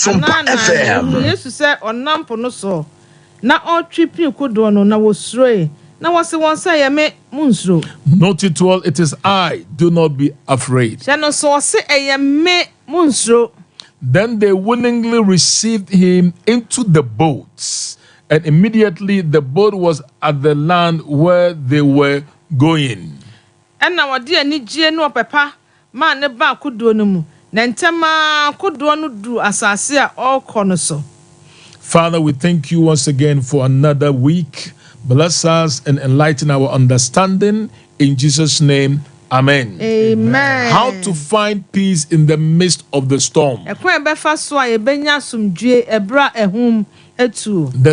Sompa FM. Yesu say onampo no so. Na otwipi kodo no na wosroe. Na wose won say me munsro. Note it well, it is I, do not be afraid. Shano so wose me munsro. Then they willingly received him into the boats, and immediately the boat was at the land where they were going. And now dear ni gie no papa ma ne ba kodo no mu. Na ntema kodo no du asase a all kono so. Father, we thank you once again for another week. Bless us and enlighten our understanding. In Jesus' name, amen. Amen. How to find peace in the midst of the storm. The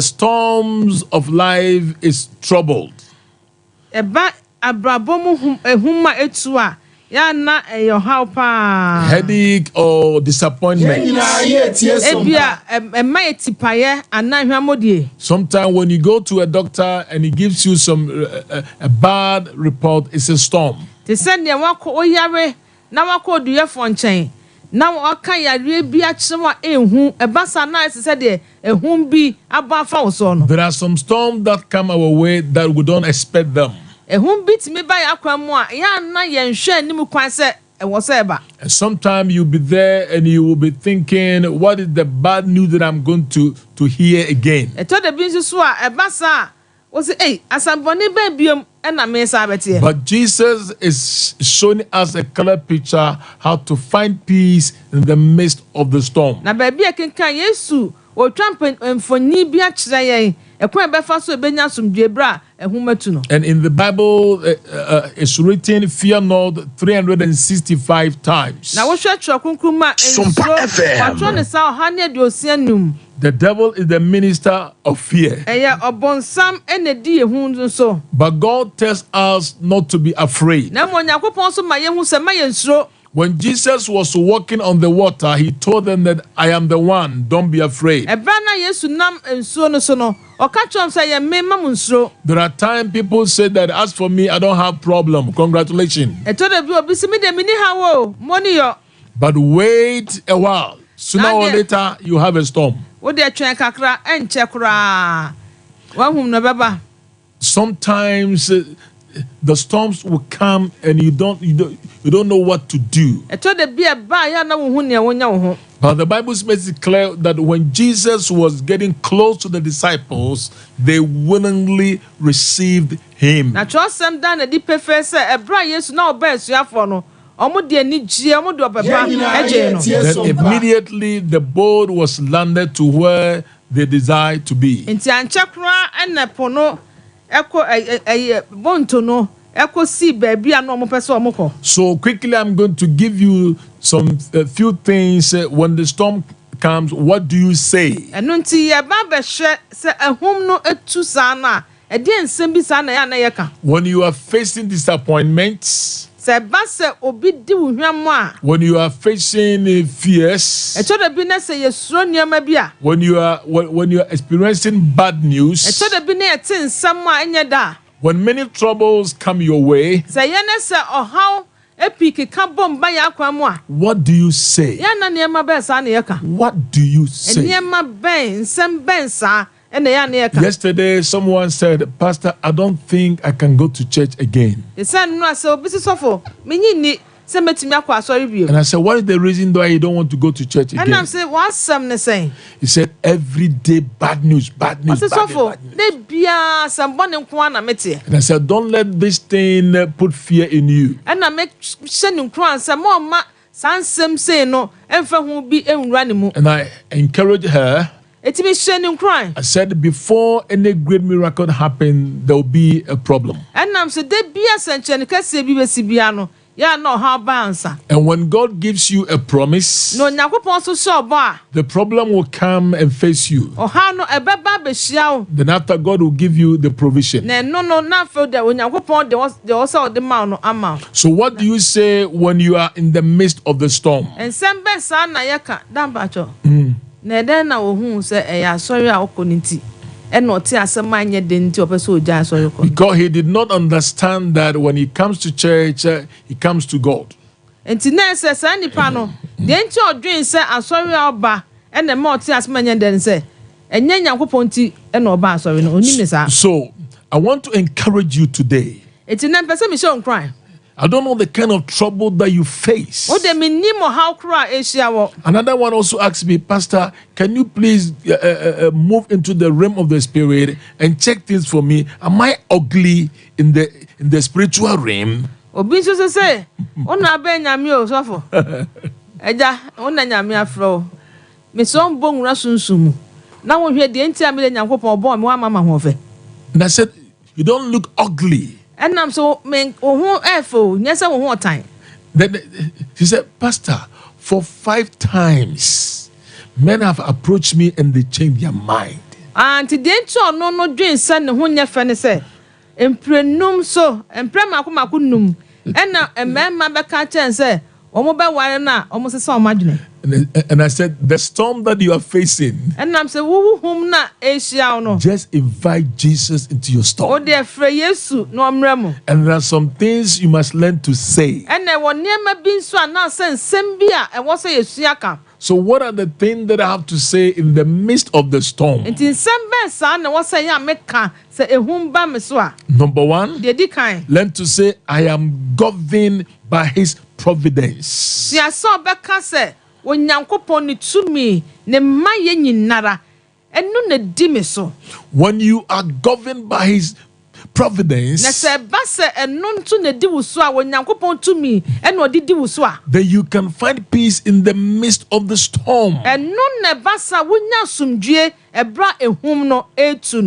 storms of life is troubled. Headache or disappointment. Sometimes when you go to a doctor and he gives you some a bad report, it's a storm. Now okay ya bi achema ehun ebasa na say de ehun bi abafa so no. There are some storms that come our way that we don't expect them. Ehun bi timi ba ya kwamu a ya na ye nhwe anim kwan se e wo se ba. And sometimes you'll be there and you will be thinking, what is the bad news that I'm going to hear again? E to de bi nso a ebasa wo se asamboni ba biom na me sa betie. But Jesus is showing us a clear picture how to find peace in the midst of the storm. Na ba bia kenkan Yesu o twamp mfoni bi a kire yen ekwan be fa so ebenya somdwe bra ehumatu no. And in the Bible it's written, fear not, 365 times. Na wo hwe tro kunkruma Sompa FM. Patro ne sa ohane de osianum. The devil is the minister of fear. But God tells us not to be afraid. When Jesus was walking on the water, he told them that I am the one, don't be afraid. There are times people say that as for me, I don't have problem. Congratulations. But wait a while. Sooner or later, you have a storm. Sometimes the storms will come and you don't know what to do. But the Bible makes it clear that when Jesus was getting close to the disciples, they willingly received him. Then immediately the boat was landed to where they desired to be. So quickly I'm going to give you some few things. When the storm comes, what do you say? When you are facing disappointments, when you are facing fears, when you are experiencing bad news, when many troubles come your way, what do you say? What do you say? Yesterday, someone said, Pastor, I don't think I can go to church again. And I said, what is the reason why you don't want to go to church again? He said, every day, bad news, bad news, bad news. And I said, don't let this thing put fear in you. And I encourage her. I said, before any great miracle happens, there will be a problem. And when God gives you a promise, the problem will come and face you. Then after, God will give you the provision. So what do you say when you are in the midst of the storm? Because he did not understand that when he comes to church, he comes to God. and the more tears man then say, and then Yakuponti and Oba, sorry, no, so I want to encourage you today. It's in 9% crying. I don't know the kind of trouble that you face. Oh, they mean how cry Asia. Another one also asked me, Pastor, can you please move into the realm of the spirit and check things for me? Am I ugly in the spiritual realm? Obi so say, "Ona be nyame o sofo." Eja, ona nyame afro. Me so mbonwura sunsumu. Na wo hwe de entia me nyankopon obo me wa mama ho fe. And I said, you don't look ugly. And I'm so me ohun efo, nyese wo ho otan. Then he said, Pastor, for 5 times men have approached me and they changed their mind. And the encho no dwen san ne ho nya fe ne se. Emprenum so, emprema akoma num. And a man beka chen say, "Omo be ware na, omo se so madwene." And I said, the storm that you are facing, and I'm say, "Wo hum na Asia no." Just invite Jesus into your storm. O de frɛ Yesu no mremo. And there are some things you must learn to say. And wo niema bi nso ana se nsɛm bi a ɛwɔ sɛ Yesu aka. So what are the things that I have to say in the midst of the storm? Nti nsɛm bɛn saa na wɔ sɛ ya meka sɛ ehum ba me so a. Number 1, de di kan. Learn to say, I am governed by his providence. Sia so bɛka sɛ Onyankopɔn ne tumi ne maye nyinara enu na di me so. When you are governed by his providence, then you can find peace in the midst of the storm.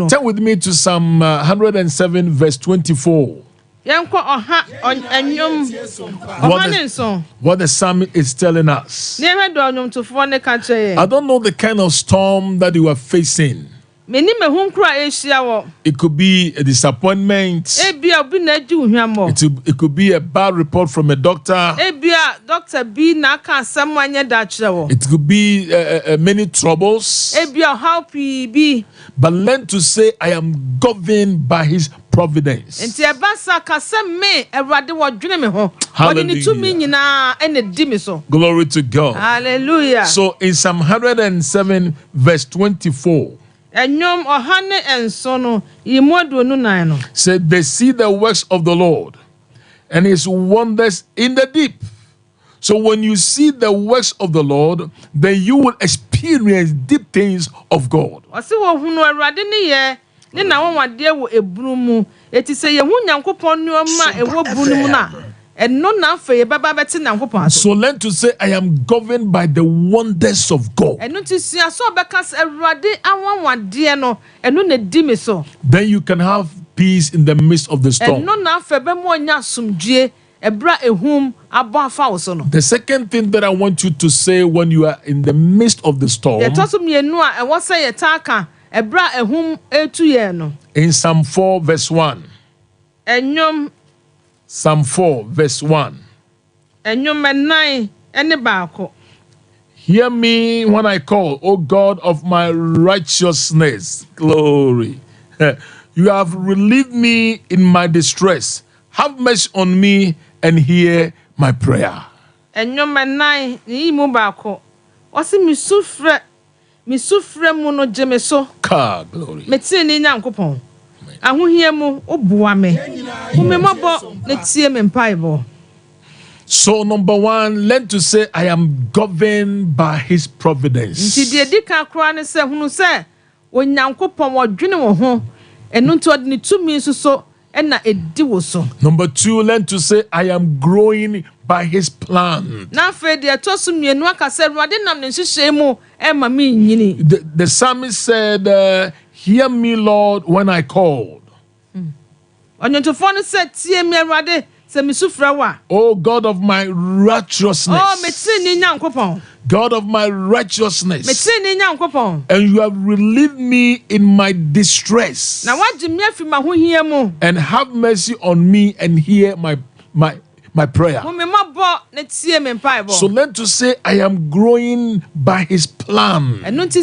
Turn with me to Psalm 107 verse 24. What the psalmist is telling us. I don't know the kind of storm that you are facing. It could be a disappointment. It could be a bad report from a doctor. It could be many troubles. But learn to say, I am governed by his providence. Hallelujah. Glory to God. Hallelujah. So in Psalm 107 verse 24, said they see the works of the Lord and his wonders in the deep. So when you see the works of the Lord, then you will experience deep things of God. So learn to say, I am governed by the wonders of God. Then you can have peace in the midst of the storm. The second thing that I want you to say when you are in the midst of the storm, in Psalm 4 verse 1. Psalm 4 verse 1. Hear me when I call, O God of my righteousness. Glory. You have relieved me in my distress. Have mercy on me and hear my prayer. Glory. So number 1, learn to say, I am governed by his providence. Number 2, learn to say, I am growing by his plan. The psalmist said, hear me, Lord, when I called. Oh God of my righteousness. God of my righteousness. And you have relieved me in my distress. And have mercy on me and hear my prayer. So learn to say, I am growing by his plan. It means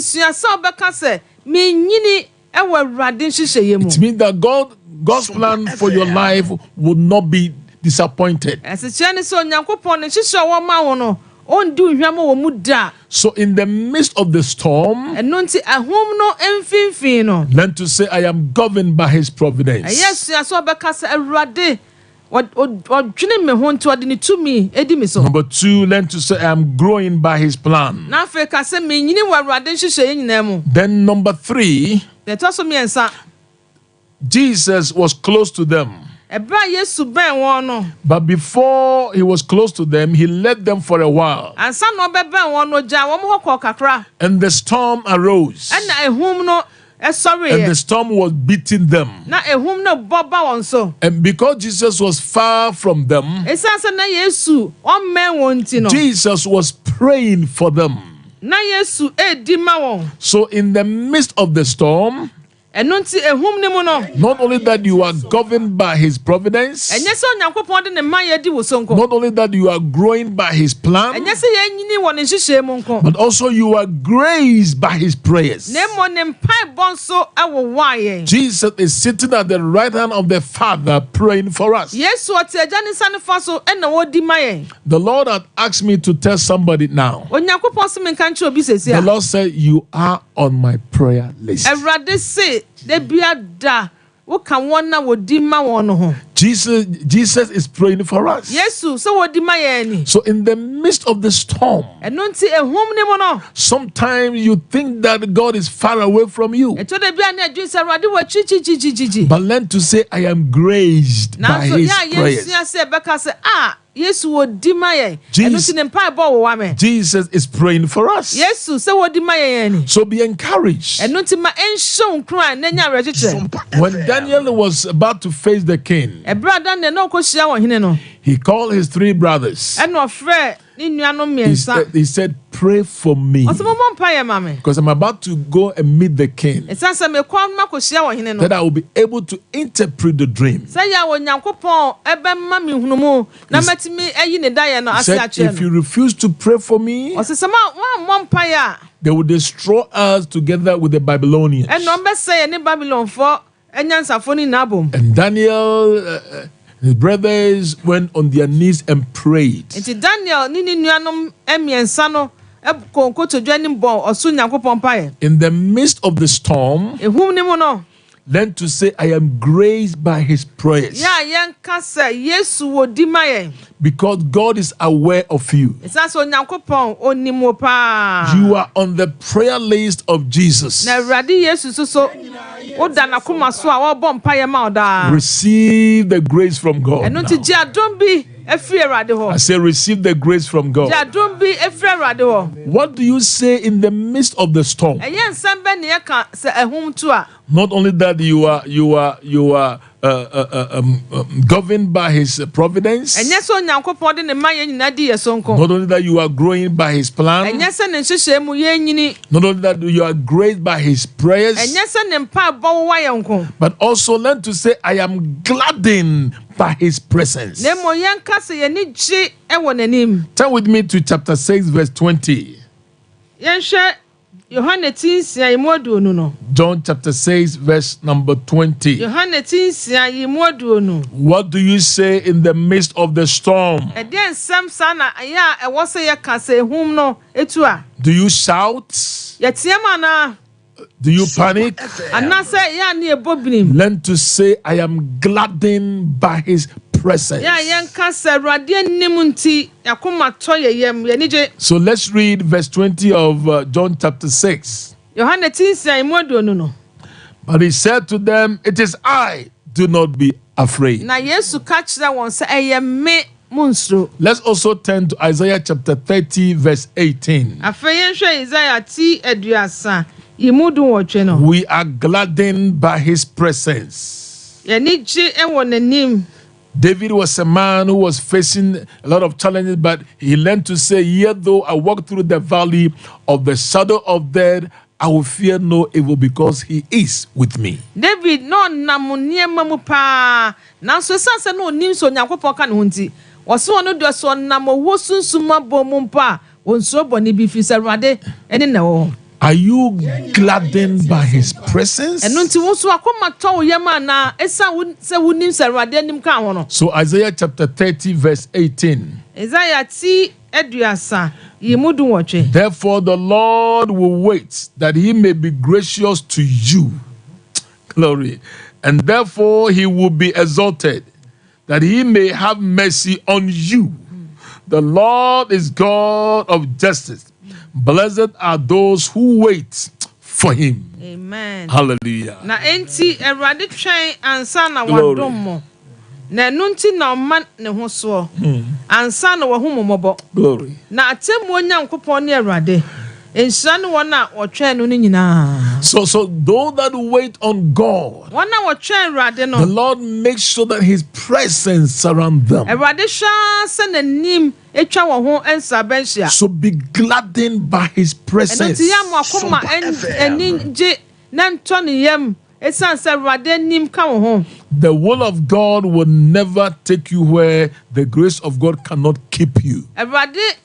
that God's plan for your life would not be disappointed. So in the midst of the storm, learn to say, I am governed by his providence. Number 2, learn to say, I am growing by his plan. Then number 3, Jesus was close to them. But before he was close to them, he led them for a while. And the storm arose. And the storm was beating them. And because Jesus was far from them, Jesus was praying for them. So in the midst of the storm, not only that you are governed by his providence, not only that you are growing by his plan, but also you are graced by his prayers. Jesus is sitting at the right hand of the Father praying for us. The Lord had asked me to tell somebody now. The Lord said, you are on my prayer list. Jesus is praying for us. So in the midst of the storm, sometimes you think that God is far away from you. But learn to say, I am graced by his prayers. Jesus is praying for us. So be encouraged. When Daniel was about to face the king, he called his 3 brothers. He said, pray for me, because I'm about to go and meet the king, that I will be able to interpret the dream. He said, if you refuse to pray for me, they will destroy us together with the Babylonians. And Daniel, his brothers went on their knees and prayed. In the midst of the storm, learn to say, I am graced by his prayers. Because God is aware of you. You are on the prayer list of Jesus. Receive the grace from God now. I say, receive the grace from God. What do you say in the midst of the storm? Not only that you are governed by his providence, not only that you are growing by his plan, not only that you are graced by his prayers, but also learn to say, I am gladdened by his presence. Turn with me to chapter 6 verse 20. John chapter 6 verse number 20. What do you say in the midst of the storm? Do you shout? Do you panic? Learn to say, I am gladdened by his presence. So let's read verse 20 of John chapter 6. But he said to them, it is I, do not be afraid. Let's also turn to Isaiah chapter 30 verse 18. We are gladdened by his presence. David was a man who was facing a lot of challenges, but he learned to say, yet though I walk through the valley of the shadow of death, I will fear no evil, because he is with me. David no namuniema pa na so sanse no nim so nyankopon ka ne honti oso no do so namo wo sunsuma bomum pa wonso boni bi fi serwade ene na wo. Are you gladdened by his presence? So Isaiah chapter 30 verse 18. Therefore, the Lord will wait that he may be gracious to you. Glory. And therefore, he will be exalted that he may have mercy on you. The Lord is God of justice. Blessed are those who wait for him. Amen. Hallelujah. Na enti Awurade twɛn ansa na wadom mo. Na nunti na ɔma ne ho so. Ansa na wahu mmɔbɔ. Glory. Na atemu Onyankopɔn ne Awurade. Enhyira ne wɔn a wɔtwɛn no ne nyinaa. So those that wait on God, wɔn a wɔtwɛn Awurade no. the Lord makes sure that his presence surrounds them. Awurade hwɛ sɛ n'anim etwa wɔn ho nsa bɛnhyia. So be gladdened by his presence. Enti ya mo akoma eni gye na ntɔ ne yam esan sɛ Awurade anim ka wɔn ho. The will of God will never take you where the grace of God cannot keep you. Awurade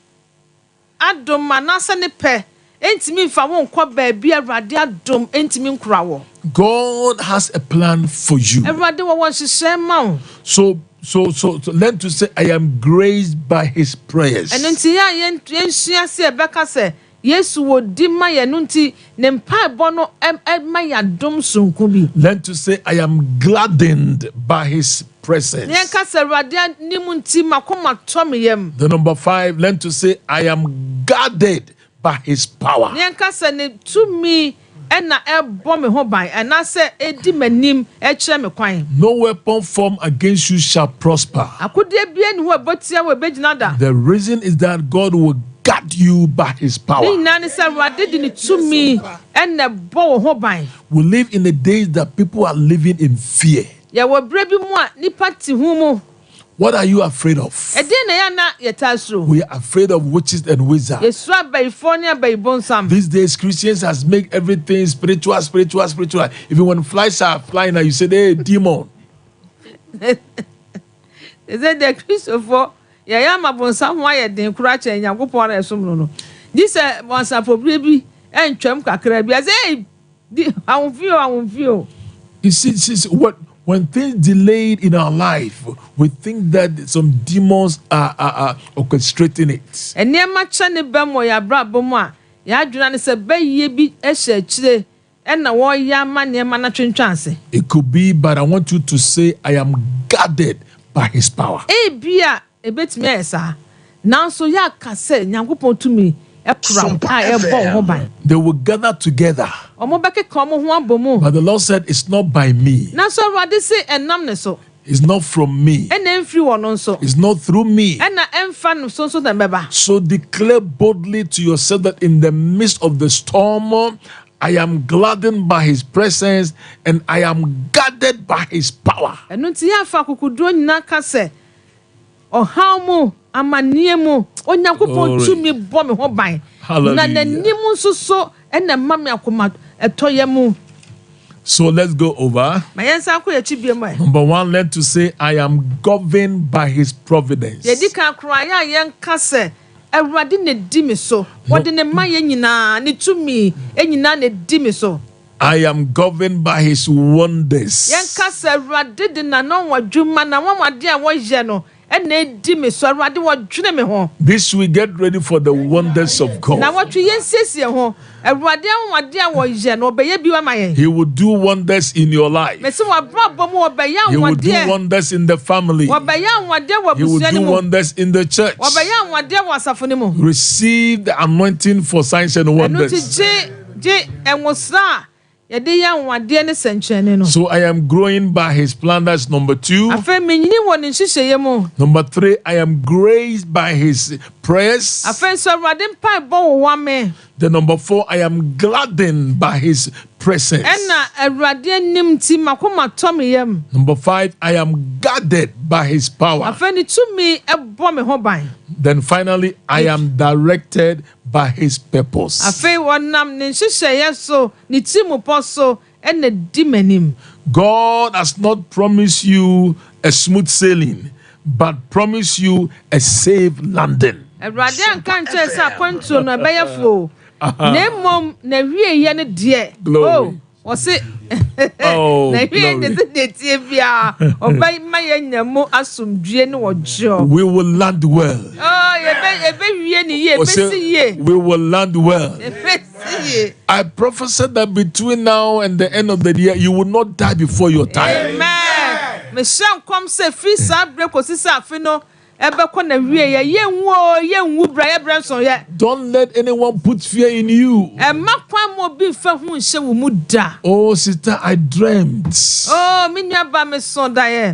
adom manasa ne pɛ. Entimi fa won kwa baabi Awurade adom entimi nkura wo. God has a plan for you. Awurade wo won hyehyɛ ma wo. So learn to say, I am graced by his prayers. Eno nti ya yensua se beka se Yesu wo di ma ye no nti ne mpaebɔ no ma ya dom sonko bi. Learn to say, I am gladdened by his presence. The number 5, learn to say, I am guarded by his power. No weapon formed against you shall prosper. The reason is that God will guard you by his power. We live in the days that people are living in fear. What are you afraid of? We are afraid of witches and wizards. These days, Christians has made everything spiritual. Even when flies are flying, you say, hey, demon. Is it the Christopher? Yeah, my bonsam why den crash and Yakupon as some. This once a baby and chum cacrabi. I say, I won't feel. You see, what? When things delayed in our life, we think that some demons are orchestrating it. And near much any bemo ya bra bomoa, ya duran is a bay ye be a chile, and a war ya man near manachin chance. It could be, but I want you to say, I am guarded by his power. Bia a bit mesa. Now so ya can say, Yankupon to me. Sompa. They will gather together. But the Lord said, it's not by me. It's not from me. It's not through me. So declare boldly to yourself that in the midst of the storm, I am gladdened by his presence and I am guarded by his power. Amaniemu Onyankopon tumi bɔ me ho ban na nanim nso na mama akoma etoyemu. So let's go over. Number 1, learn to say, I am governed by his providence. Awurade ne di me so wode ne ma ye nyina ne tumi enyina ne di me so. I am governed by his wonders. Yankasa Awurade de na no wadwuma na wamade a wo ye no. This we get ready for the wonders of God. He will do wonders in your life. He will do wonders in the family. He will do wonders in the church. Receive the anointing for signs and wonders. So I am growing by his plan. That's number 2. Number 3, I am graced by his prayers. Then number 4, I am gladdened by his presence. Number 5, I am guarded by his power. Then finally, I am directed by his purpose. God has not promised you a smooth sailing, but promised you a safe landing. Glory. Was it? Oh, we will land well. We will land well. I prophesy that between now and the end of the year, you will not die before your time. Amen. Don't let anyone put fear in you. Oh, sister, I dreamt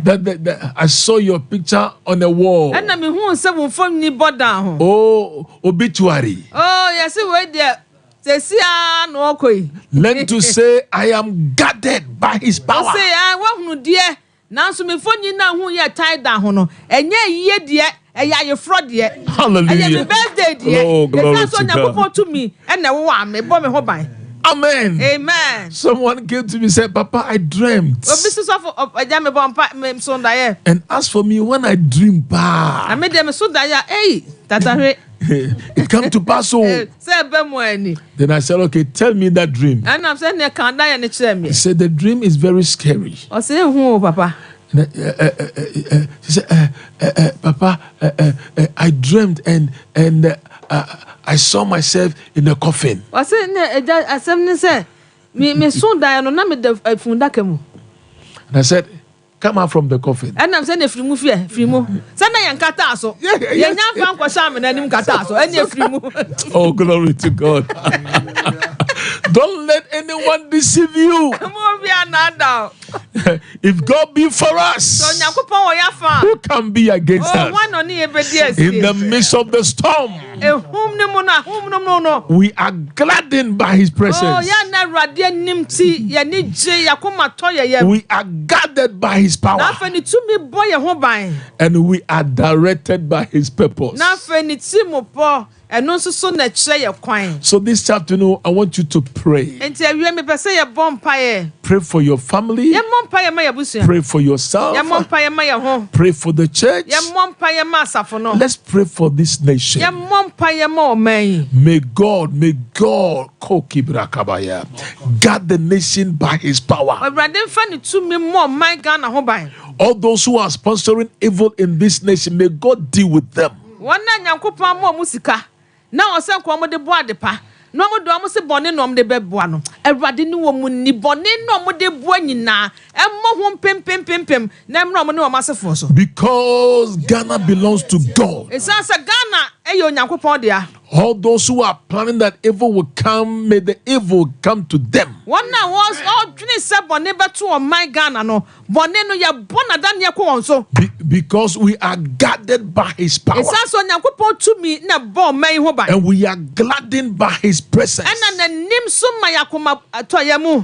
that I saw your picture on the wall. Oh, obituary. Oh, yes, learn to say, I am guarded by his power. Hallelujah. Oh, glory to God. Amen. Amen. Someone came to me and said, Papa, I dreamt. And as for me, when I dream, it come to pass. Then I said, okay, tell me that dream. He said, the dream is very scary. She said, Papa, I dreamed and I saw myself in a coffin. And I said, come out from the coffin. And I'm saying, oh, glory to God. Don't let anyone deceive you. If God be for us, who can be against us? In the midst of the storm, we are gladdened by his presence. We are guarded by his power. And we are directed by his purpose. So this afternoon, I want you to pray. Pray for your family. Pray for yourself. Pray for the church. Let's pray for this nation. May God, guard the nation by his power. All those who are sponsoring evil in this nation, may God deal with them. Now I say kwamo de boa de pa. No mo do am se bone no de beboa no. Awurade ni wo mu ni bone no mo de boa nyina. Emmo ho pem na emro mo ne wo masefo so. Because Ghana belongs to God. Esa se Ghana e yo Nyankopon dia. All those who are planning that evil will come, may the evil come to them. One now was all dream se bone beto o man Ghana no. Bone no ya bona dan ye ko won so. Because we are guarded by his power. Esa so Nyankopon tumi na bo man ho ban. And we are gladdened by his presence.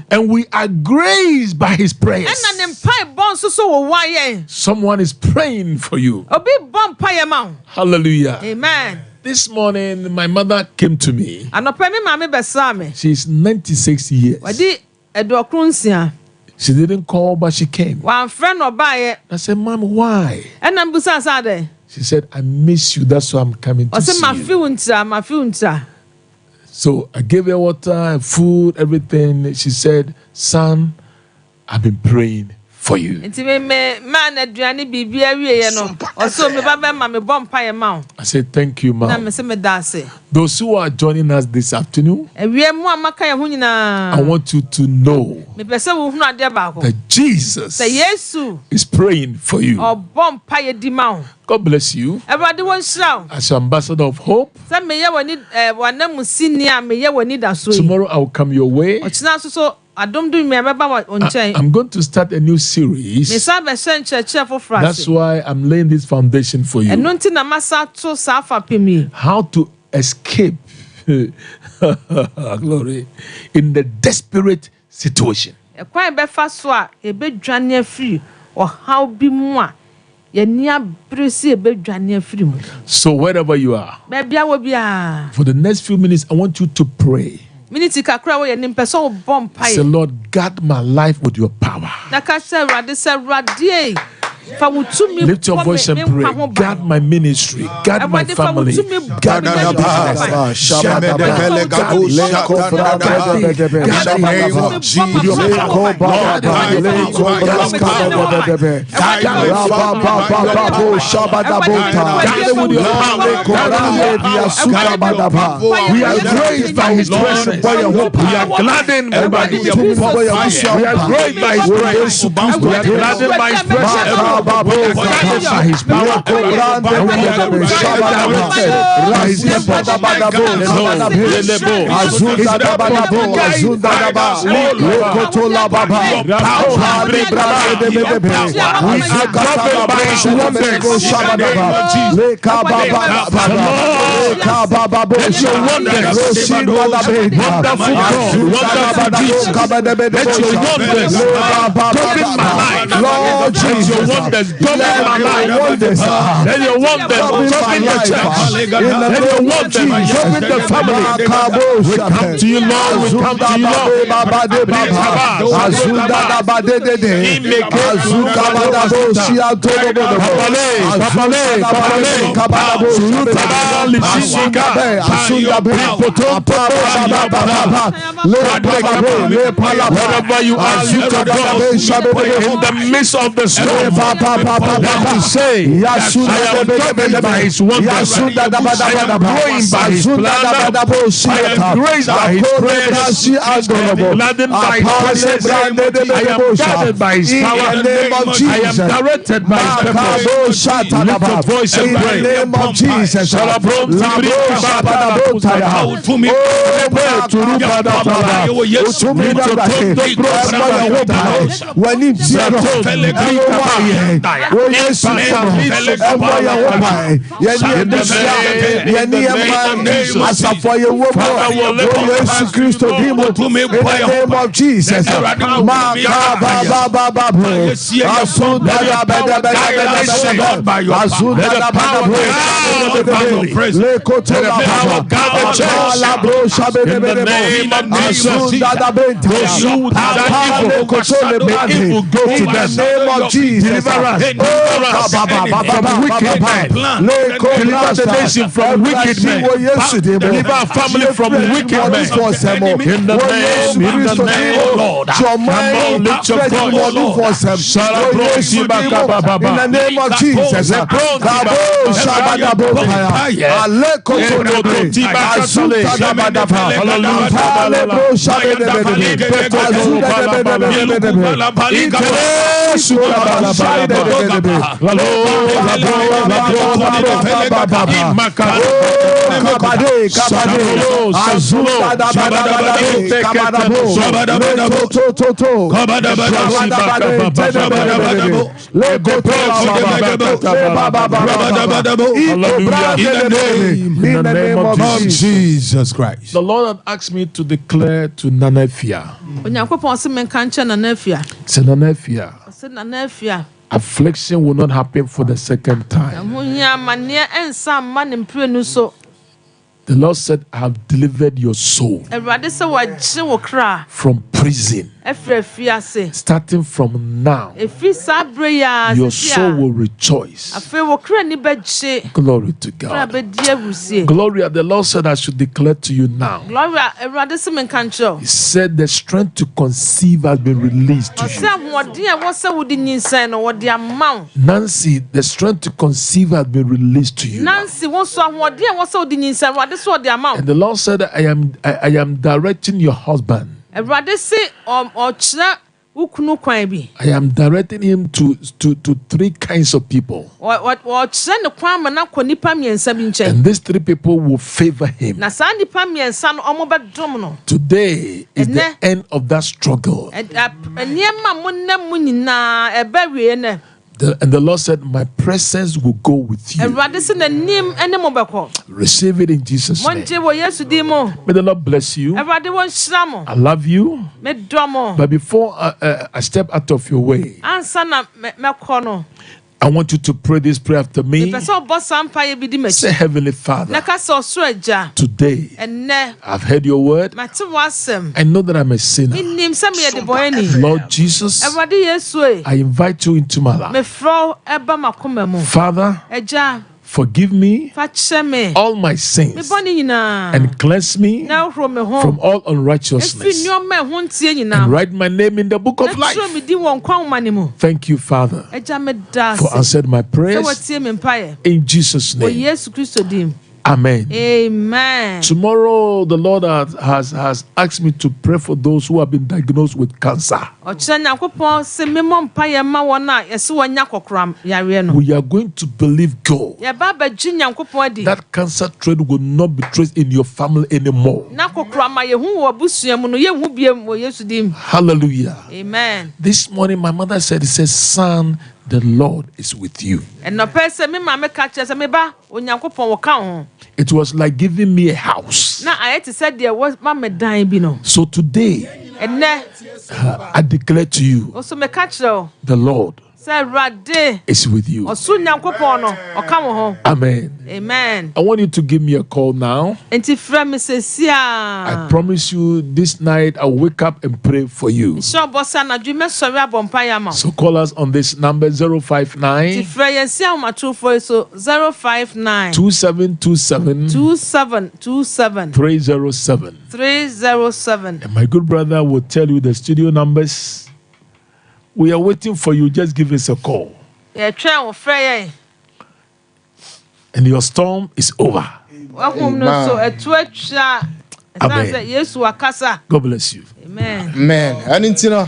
And we are graced by his prayers. Someone is praying for you. Hallelujah. Amen. This morning, my mother came to me. She's 96 years. She didn't call, but she came. I said, Mom, why? She said, I miss you. That's why I'm coming to see you. So I gave her water, food, everything. She said, son, I've been praying for you. I said, thank you, Mom. Those who are joining us this afternoon, I want you to know that Jesus is praying for you. God bless you. As your ambassador of hope, tomorrow I will come your way. I'm going to start a new series. That's why I'm laying this foundation for you. How to escape glory in the desperate situation. So wherever you are, for the next few minutes, I want you to pray. Say, Lord, guard my life with your power. Lift your voice and pray. Guard my ministry. Guard my family. Guard my business. We are graced by His presence. We are gladdened by His presence. We are graced by His presence. We are gladdened by His presence. We are gladdened by His power. Lord Jesus, your wonders govern my life. Let your wonders govern the church. Let your wonders govern the family. We come to you, Lord. We come to you, Lord. Wherever you are, you can go in the midst of the storm. To say, I am governed by His wonders. I am growing by His plan. I am graced by His presence. I am gladdened by His presence. I am guided by His power. I am directed by His purpose. Lift your voice and pray. In the name of Jesus. Deliver the nation from wicked men. Deliver our family from wicked men. In the name of Lord. Come on, lift your voice. In the name of Jesus. In the name of Jesus Christ. The Lord had asked me to declare to Nanefia. Say Nanefia. Affliction will not happen for the second time. The Lord said, I have delivered your soul from prison. Starting from now, your soul will rejoice. Glory to God. Gloria, the Lord said, I should declare to you now. He said, the strength to conceive has been released to you. Nancy, the strength to conceive has been released to you. And the Lord said, I am directing your husband. I am directing him to three kinds of people. And these three people will favor him. Today is the end of that struggle. And the Lord said, my presence will go with you. Receive it in Jesus' name. May the Lord bless you. I love you. But before I step out of your way, I I want you to pray this prayer after me. Say, Heavenly Father, today I've heard your word. I know that I'm a sinner. Lord Jesus, I invite you into my life. Father, forgive me all my sins and cleanse me from all unrighteousness and write my name in the book of life. Thank you, Father, for answered my prayers in Jesus' name. Amen. Amen. Tomorrow, the Lord has asked me to pray for those who have been diagnosed with cancer. We are going to believe God that cancer trade will not be traced in your family anymore. Hallelujah. Amen. This morning, my mother said, it says, son, the Lord is with you. It was like giving me a house. So today, I declare to you, the Lord is with you. Amen. Amen. I want you to give me a call now. I promise you this night I'll wake up and pray for you. So call us on this number 059 2727 307. And my good brother will tell you the studio numbers. We are waiting for you. Just give us a call. And your storm is over. Amen. God bless you. Amen. Amen. And you know,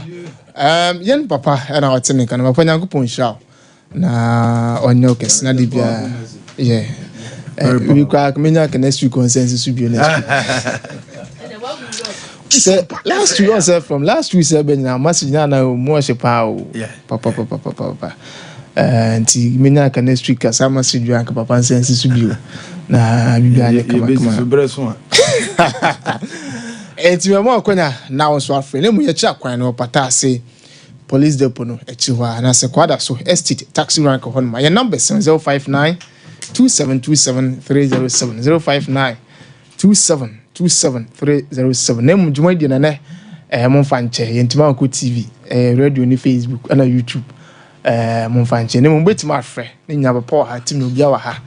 yen papa and our team can papa nyango ponsha na onyo kes na dibia yeah. We kwa menya next week consensus will be next week. Last week from last week ben na message na mo shepa o papa anti menya next week asa message anka papa consensus will be na bibia ne kama eti me mo akonya na won so afre na mu ye cha kwan na opata ase police depot no echi hwa na se kwada so estate taxi rank hon ma your number 059 2727 307 059 2727 307 name juma di na ne mo fanche yentima ko TV radio ni Facebook na YouTube mo fanche ne mo betima afre ne nya papa ha tim no bia wa ha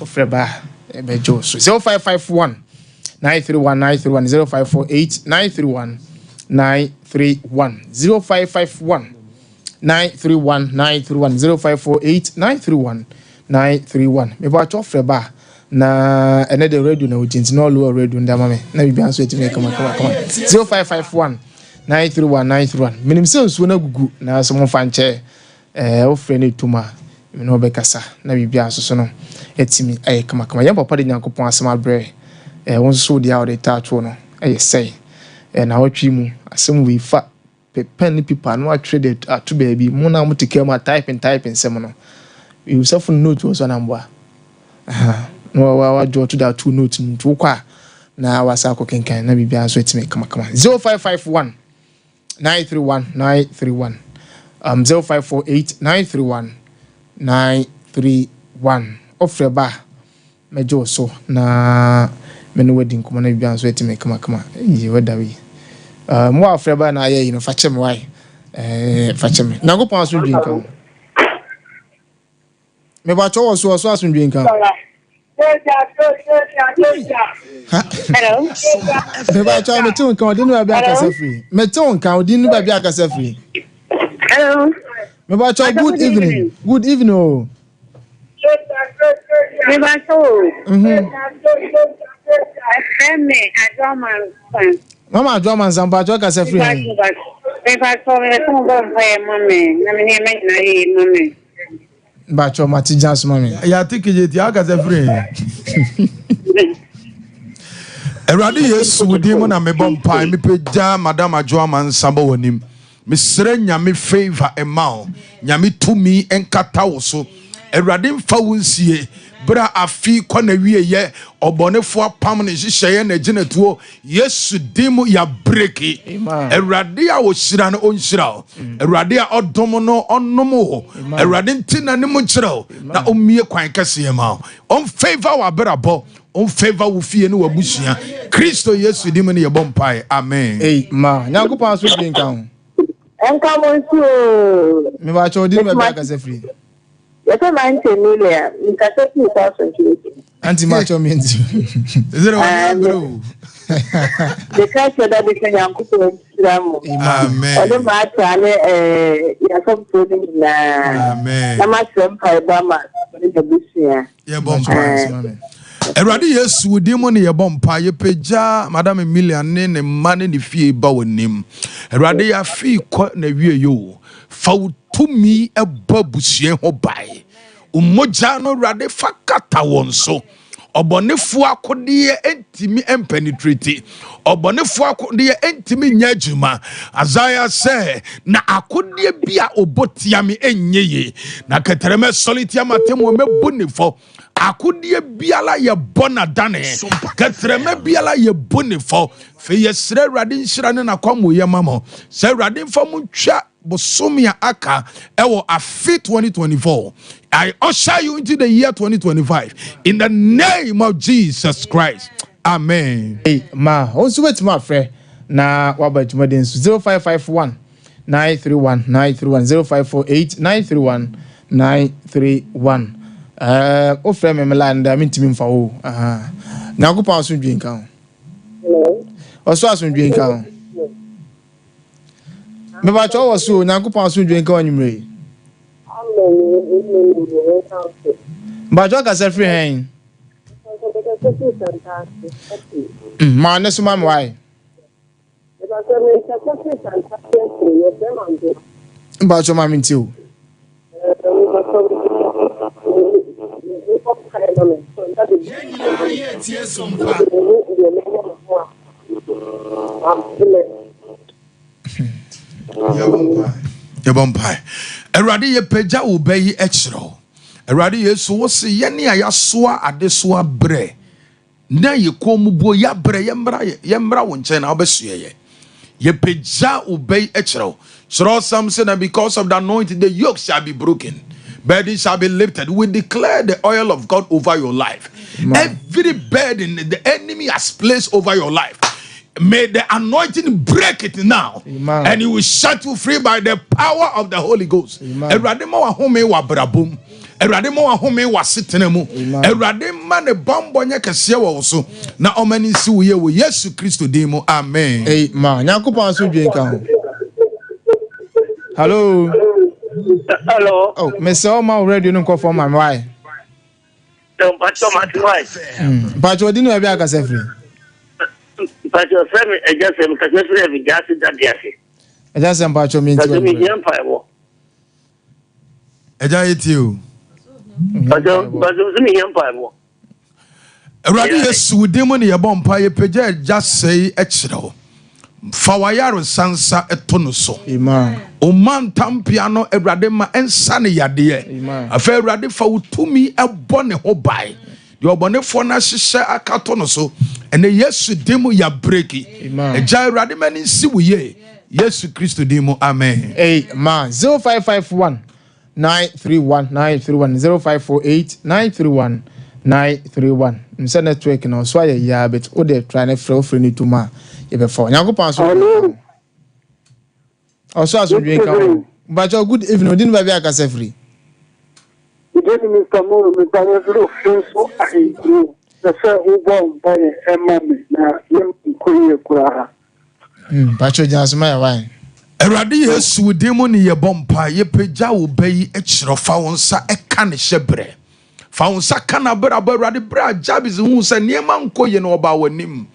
ofre ba bejo so 0551 931 0548 931 931 0551 931 0548 931 931 me ba cho ofre ba na ene de radio na ojinti na olu radio ndama me na bibia so etime kama 0551 931 931 minim se nsuo na gugu na so mo fanche ofre ne tuma me no be kasa na bibia so no etimi aye kama ya papa de nyankopon asema bre won so dia o de tacho no say na watwi mu asem we fa pen people no atwe to baby mo na mo tike ma typing sem no you self note was on ambo no wa jo to that two note ntu kwa na wasa ko kenkan na bibia so etime kama 0551 931 931 0548 931 931 ofre ba mejo so na menu wedding kuma na bibia so etime kama yi wadawi mo afre ba na aye no fachem why fachem na go pon so drink kan me ba cho so aso drink kan hello me ba cho me tun kan odinu ba bia kasa free me tun kan odinu ba bia kasa free hello me ba cho good evening oh me ba cho Mama Adwaman Samba cho kasa free. Me ba cho me tun ba mama na me ne me na yi mama ba cho matijans mama ya tikije ti aka se free. Erade Yesu wudi mo na me bompa me peja Madam Adwaman Samba wonim. Me sere nyame favor emao. Nyame tumi enkata wo so. Erade mfa wonsie bra afi kona wie ye obonefo apam ne hyehyeye na ginetuo Yesu dimu ya breki Erade a wo hyira no onhyira Erade a odom no onomo Erade ntina ne mu kyerɛ na omie kwan kase ma on favor wa brabo on favor wo fie ne wabusua Kristo Yesu dimu ne ye bompai amen nyankopɔn so bi nka ho enka mo nso me ba cho di me ba ka se free yes man temilia nka se 2020 anti ma cho me nti is it one bro the culture that is nyankopɔn siramu amen ode ma atane ya so proding na amen na ma Sompa ba ma ne busua ye bompai Erade Yesu dimu ne ye bompa ye peja madam Emilia ne mane ne fie ba wonim Erade ya fi kwa na wie yo fa utumi eba busue ho bai umoja no rade fakata wonso obonefo akode entimi empenetrate obonefo akode entimi nyajuma Isaiah say na akode bia obotia me enyeye na ketereme solitia matemo mebunifo akudie biala ye bona dane ketreme biala ye bonifo fe yesre rade nhyira ne nakwamo ye mamo se rade mfamu twa bosomia aka ewo afi 2024 I usher you into the year 2025 in the name of Jesus Christ amen also wait my friend na wabajuma den 0551 931 0548 931 931 o frɛ me melanda mentimi mfa wo nyankopɔn asomdwe nka ho ɔso asomdwe nka ho meba cho wo so nyankopɔn asomdwe nka ho nyumre mba jo ka se free hen ma ne so ma why mba jo ma minti o Yabompai. Erade ye peja ubeyi ekro. Erade Yesu wo se ye ne ayasoa adesoa bre. Na ye komubo ya bre yemra wo nche na obesue ye. Ye peja ubeyi ekro. So some say that because of the anointing the yoke shall be broken. Burden shall be lifted. We declare the oil of God over your life. Every burden the enemy has placed over your life, may the anointing break it now. And you will set you free by the power of the Holy Ghost. Eradimo wa home wa brabum. Eradimo wa home wa sitenemu. Eradima ne bambo nya kese wa so. Na omani si wo ye wo Yesu Kristo dimo. Amen. Amen. Nyankopɔn so dwen kan. Hello. Hello. Oh, me so ma already no call for my why. But you didn't have a free. But your friend, I just am because every gas is that yes. I just am about your means. You. But me empire. Erade Yesu demon ye bompa ye peja just say extra. Fawayaro sansa etono so. Amen. O man tampiano erade ma ensa ne yade. Amen. Afa erade fa utumi ebo ne ho bai. De obonefo na hyehye akato no so. Ene Yesu demo ya breki. Eja erade mani nsi wo ye. Yesu Kristo demo amen. Amen. 0551 931 931 0548 931 931. Mse network na so aye ya bet o de try na frɛ ni tuma e be for nyankopɔn so also as we can but your good evening didn't be aka say free Mr. Mo Mr. so I the sir who born by emma na yem koye kura but you just my wine Erade Yesu demo ni ye bompa ye peja wo bayi ekiro fa wonsa eka ne hyebre fa wonsa kana bra Erade bra jabis hu se niema nkoye no oba wanim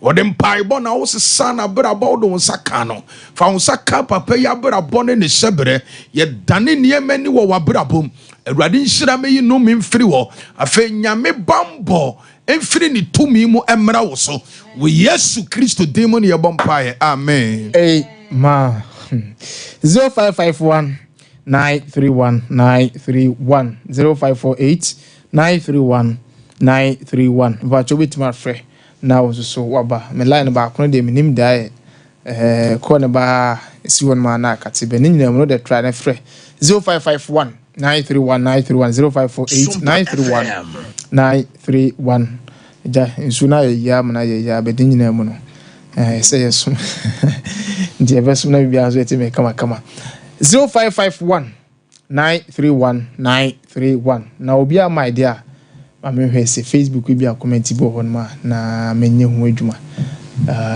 wodem paibo na wo sesa na bra ba wo wonsa ka no fa wonsa ka papa ya bra bone ne hyebre ye dane niema ni wo wabra bom Erade nhyira meyi no memfiri wo afa nyame bambo emfiri ni tumi mu emra wo so wo Yesu Kristo demo ni ye bompa amen. Ma 0551 931 931 0548 931 931 but wait my friend now so waba me line ba kono de minim dai call ne ba si won ma na akate be nyina mo de try na frɛ 0551 931 931 0548 931 931 ja insuna ya mana ya be nyina mo no say yes ndi eversum na bibia so eti me kama 0551 931 931 na obi a my dear mame hwe se Facebook bi a comment bo hon ma na menye ho adwuma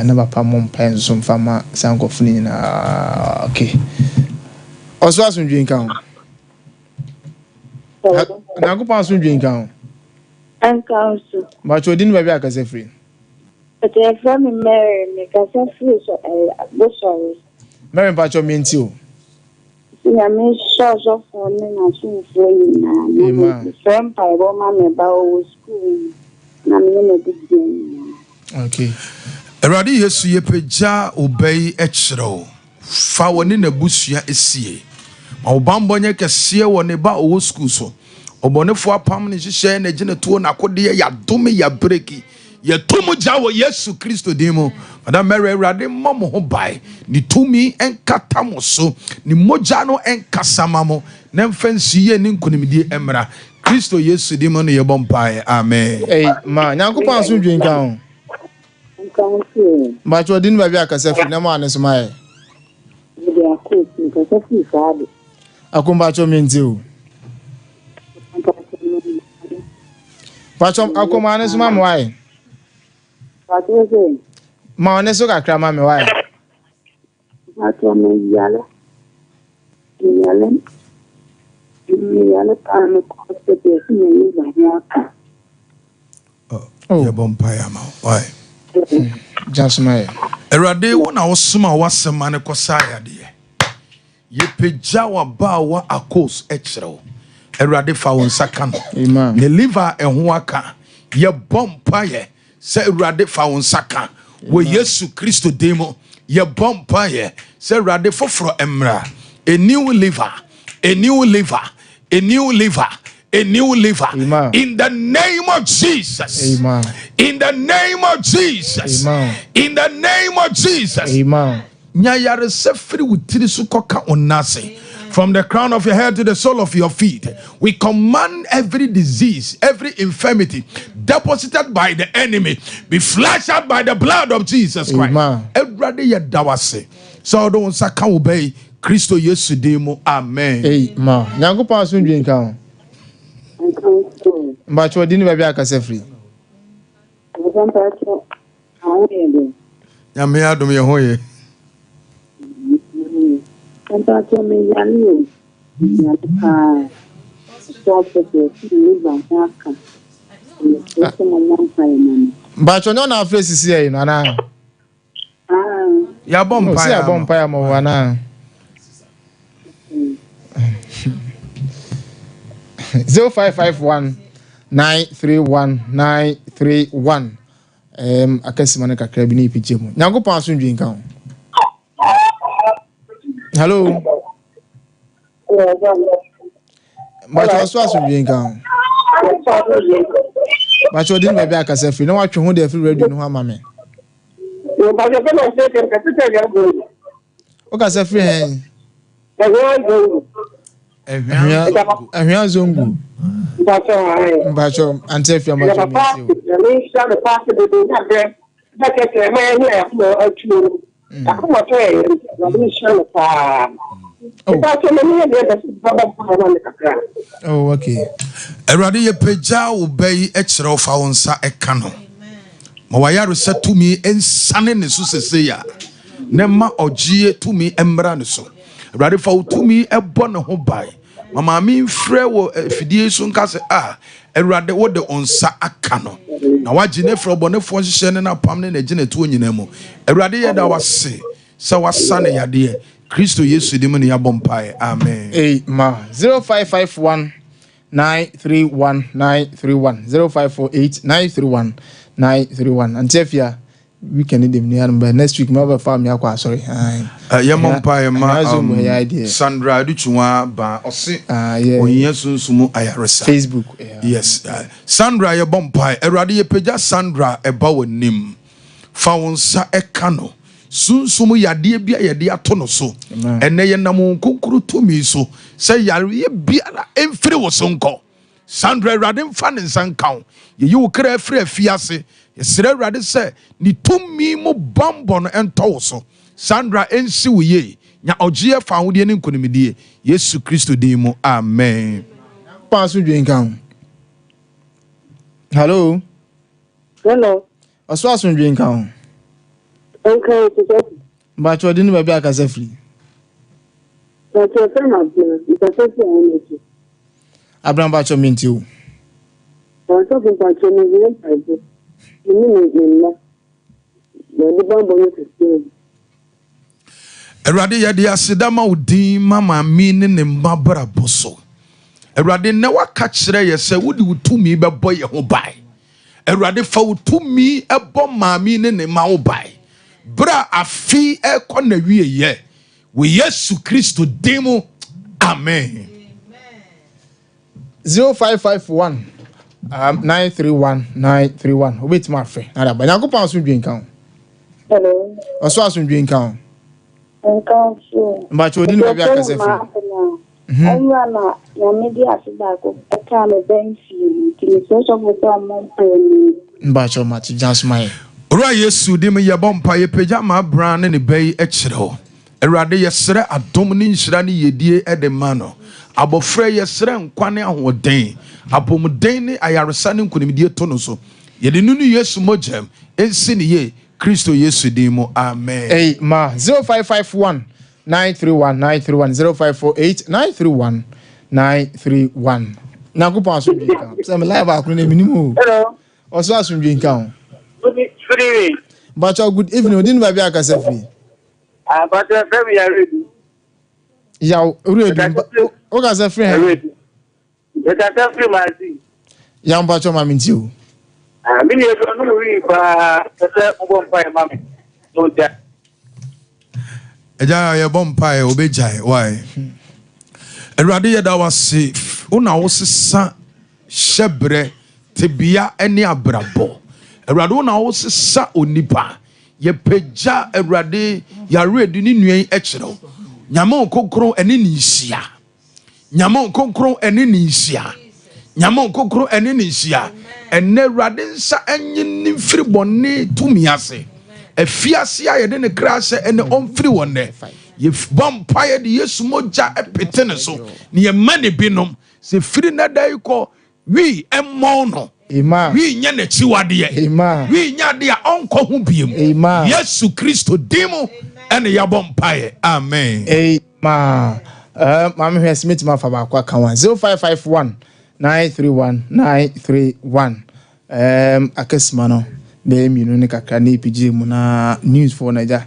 na papa mom pen so mfama sankofo ni na okay oso asundwe nkan na go pa asundwe nkan ankan so ba chodin ba bi akase free ete from Mary me kase free so bo sorry Mary pa cho mienti o ya me so for me na so free na from Bible ma me ba o school na me no big okay Eradi Yesu yepeja obey echro fa woni na busua esie ma obambo nye kese woni ba o school so obonefo apam ne hihye na gine to na kode ya dome ya breki ye tumu jawo Yesu Kristo dimo madam Mary Eradi momo ho bai ni tumi enkata mo so ni moja no enkasama mo na mfansi ye ni nkonimdie emra Kristo Yesu dimo no ye bompai amen ma nyankopon so dwen kan ba chodin ba bi akase free na ma ne so mai akumba cho mienti o Pachom akoma ne so ma wai ma ne so kakra ma me wai yale pa me ko te pe ni ba ye bompaya ma why just my Erade wona wosoma wasema ne kosaya de ye peja wa ba wa akos echrew Erade fa won saka no amen ne liver ehho aka ye bompaye se Erade fa won saka wo Yesu Kristo demo ye bompaye se Erade foforo emra a new liver a new liver a new liver a new liver. Amen. In the name of Jesus. Amen. In the name of Jesus. Amen. In the name of Jesus. Amen. Nyayare sefri wutiri su koka onase. From the crown of your head to the sole of your feet, we command every disease, every infirmity deposited by the enemy be flushed out by the blood of Jesus Christ. Amen. Everybody ya dawase. So don't saka obey Kristo Yesu demo. Amen. Amen. Nyankopon so dwen kan ba chodin ba bi akase free ya me adom ye hoye ba cho no na face si e no na ya bompa si ya bompa ya mo wana 0551 931 931 akasima ne kakra bi ne ipije mu nyankopon asundwe nkan hello ba cho asundwe nkan ba cho din ba bi akasa free na watwe ho de free radio no ama me o kasa free hen ehia zongu mbacho antefia macho misio oh okay Erade ye peja obey echre fa wonsa eka no ma wayare setumi ensane ne so seseya ne ma ogie tumi embra ne so Erade fa utumi ebo ne ho bai mama mi mfrɛ wo fidie so nka se Erade wo de onsa aka no na wagye ne frɛ bɔnefo hyehyɛ ne na pam ne na gine to nyina mu Erade ye da wase sa wasa ne yade Kristo Yesu di mu ne yabɔ mpae amen. Amen. 0551 931 931 0548 931 931 Antefia weekend dem ni but next week ma ba fa me akwa sorry Yemompa ma Sandra Aduchwa ba ose oyin sunsumu ayaresa Facebook yes Sandra yebompa Erade yepeja Sandra eba wonim fa wonsa eka no sunsumu yade bia yade atono so ene ye nam konkuru tumi so se yare biara emfiri wo sonko Sandra Erade mfa ne nsankan ye yi wo kra afiri afiase yesere Erade se ni tumi mu bombo no ento so Sandra ensi wuye nya ogie fa wode ne nkonimidie Yesu Kristo din mu amen pass dwen kan hello aso aso dwen kan okay to ba cho din ba bia ka safri so to say na it's a energy Abraham ba cho minti o so to ba cho ni ni bombo ni to Erade yade asedama udin mama mi ne ne mbabra boso Erade ne waka kire ye se wodi utumi bebo ye ho bai Erade fa utumi ebo maami ne ne ma ho bai bra afi ekọ na wie ye we Yesu Kristo demo amen 0551 931 wait my friend na da ba nyago pa so dwen kan hello aso aso dwen kan but you didn't have a cassette. na ya media asida ko eka me benfi ti so so for some Mbacho mati just my Ora Yesu dim ye bompa ye peja ma bran ne bei e kire ho Erade ye sere adom ne nhira ne yedie e de ma no abofra ye sere nkwane ahoden apomden ne ayaresa ne nkonimdie to no so ye de nunu Yesu mogem ensi ne ye Kristo Yesu dimo amen. Hey ma 0551 931 0548 931 931. Na go pass on kan. Say me live akuru na minimum. hello Oso asundwe kan. good evening But good evening. Odin ba bia kasa free. but we are ready Ya ready. O kasa free. ready but I free my see Ya mbacho ma minti o. mini ezo no wi pa se bompa e mame no da Eja ye bompa e obejai why Erade ye da wase una wosesa shebre tebia ene abrabo Erade una wosesa onipa ye peja Erade ya ready ni nuan e kire nyama kokoro ene ni hia nyama kokoro ene ni hia nyama kokoro ene ni hia ene Erade nsa enye ni mfiri bone tumi ase efiase ayede ne krase ene omfiri wonne ye bompa ye de Yesu moja epete ne so ne ye mane binom se firi na dai ko wi emmon no wi nya na chiwade ye wi nya de a onko hu biem Yesu Kristo dimo ene ya bompa ye amen ma mama hwe smith ma fa ba kwa kan 0551 931 akesma no be mienu ne kakra na epije mu na news for Naija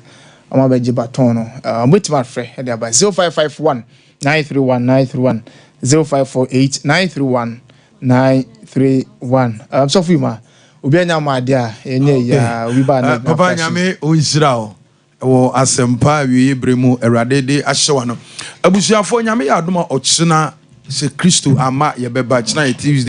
ama beje baton no wait my friend e dey about 0551 931 0548 931 so for ma obi anya ma ade a enye ya obi ba na papa nyame onhyira wo asempa wi bremu Erade de ahyewa no abusuafo nyame ya adoma ochina se Kristo ama ye beba china Tuesday